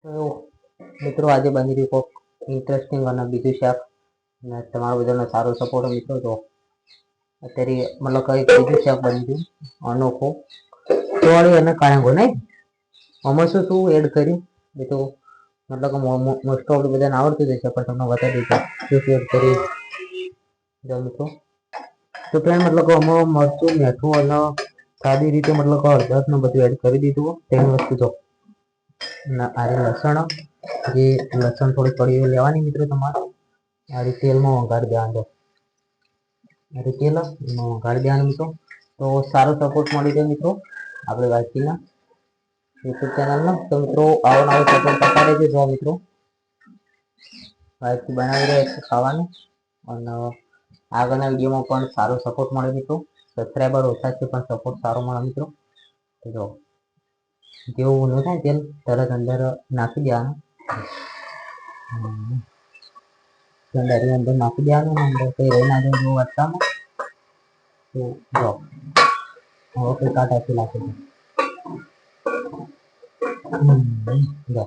તો મિત્રો આજે બની રહ્યું કોક ઇન્ટરેસ્ટિંગ અને બીજું શાક અને તમારો બધાનો સારો સપોર્ટ મિત્રો. તો અત્યારે મતલબ કંઈક બીજું શાક બની ગયું અનોખો ચોળી અને કાયંગો નહીં. આમાં શું શું એડ કર્યું એ તો મતલબ મોસ્ટ ઓફ બધાને આવડતું જ હશે, પણ તમને બતાવી દીધું શું શું એડ કરી જો મિત્રો. તો ફ્રેન્ડ મતલબ આમાં મરચું મીઠું અને સાદી રીતે મતલબ હળદર ને બધું એડ કરી દીધું. તેની વસ્તુ જો આ લસણ, જે લસણ થોડી કળી લેવાની મિત્રો તમારે આ રીતે તેલમાં વઘારી દેવાનું. આ રીતે તેલ વઘારી દેવાનું મિત્રો. તો સારો સપોર્ટ મળી જાય મિત્રો આપણે વાતચીતના યુટ્યુબ ચેનલનો. તો મિત્રો આવો નવો સપોર્ટ કરતા રહેજો. જો મિત્રો વાતચીત બનાવી રહ્યા છે ખાવાનું, અને આગળના વિડીયોમાં પણ સારો સપોર્ટ મળે મિત્રો. સબસ્ક્રાઈબર ઓછા છે પણ સપોર્ટ સારો મળે મિત્રો. તો જો જેવું ઊનું થાય તેલ તરત અંદર નાખી દેવાનું, અંદર નાખી દેવાનું. અંદર કંઈ રહી ના જાય એવું વાટકામાં. તો જો હવે કંઈ કાંટાથી નાખી દો.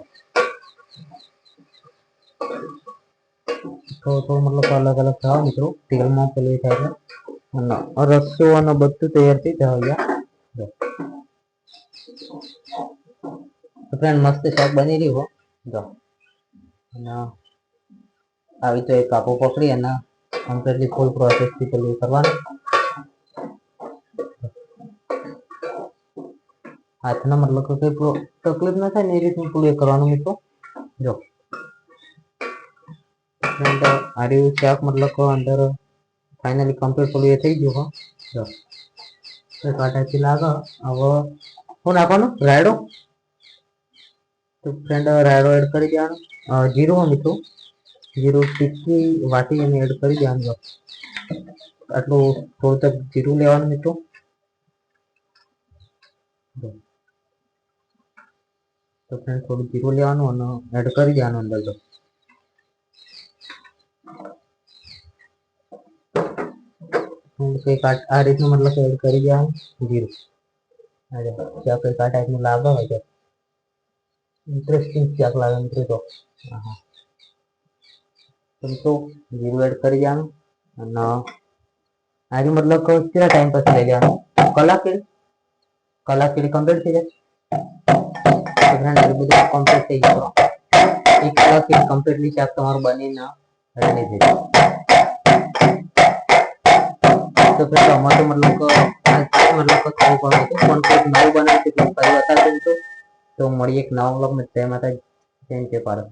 જો તો મતલબ અલગ અલગ થવા મિત્રો તેલમાં પેલું થાય અને રસ્સો અને બધું તૈયાર થઈ જાય. તો ફ્રેન્ડ મસ્ત શાક બની રહ્યું હો. જો અને આવી તો એક કાપો પકડી અને કમ્પ્લીટલી ફૂલ પ્રોસેસથી પેલું કરવાનું. હાથના મતલબ કંઈ તકલીફ ના થાય ને એ રીતનું પેલું કરવાનું મિત્રો. જો આ રહ્યું શાક મતલબ અંદર ફાઇનલી કમ્પ્લીટ પેલું એ થઈ ગયું હો. જો કાંટાથી લાગે. હવે શું નાખવાનું? રાયડો. તો ફ્રેન્ડ રાયડો એડ કરી દેવાનું. જીરું મિત્રો, જીરું તીખી વાટી અને એડ કરી દેવાનું. આટલું થોડું જીરું લેવાનું મિત્રો. તો ફ્રેન્ડ થોડું જીરું લેવાનું અને એડ કરી દેવાનું અંદર. જો કંઈક આ રીતનું મતલબ એડ કરી દેવાનું જીરું. ત્યાં કંઈક આ ટાઈપનું લાગે હોય તો ઇન્ટરેસ્ટિંગ શાક લાગે મિત્રો. તો તો જીરું એડ કરી દેવાનું અને આજે મતલબ કેટલા ટાઈમ પછી લઈ જવાનું? કલાક કેળી કમ્પ્લીટ થઈ જાય. બધું કમ્પ્લીટ થઈ ગયું. 1 કલાક કમ્પ્લીટલી શાક તમારું બનીને રેડી થઈ જાય. તો ફ્રેન્ડ અમારે મતલબ થોડું પણ કોઈક નવું બનાવ્યું ફરી બતાવી દઉં. તો મળીએ એક નવા બ્લોગમાં. જય માતાજી, જય ભારત.